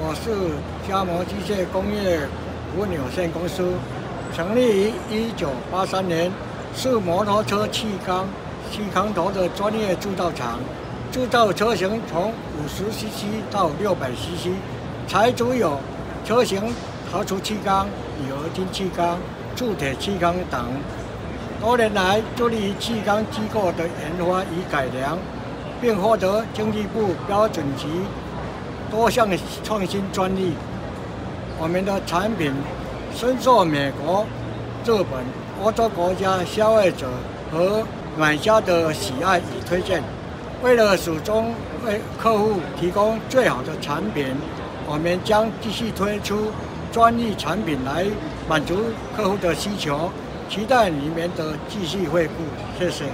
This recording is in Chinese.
我是嘉摩机械工业股份有限公司，成立于1983年，是摩托车气缸头的专业铸造厂，铸造车型从50cc 到600cc， 材质有车型陶瓷气缸、铝合金气缸、铸铁气缸等。多年来致力于气缸机构的研发与改良，并获得经济部标准局多项创新专利。我们的产品深受美国、日本、欧洲国家消费者和买家的喜爱与推荐。为了始终为客户提供最好的产品，我们将继续推出专利产品来满足客户的需求。期待你们的继续惠顾，谢谢。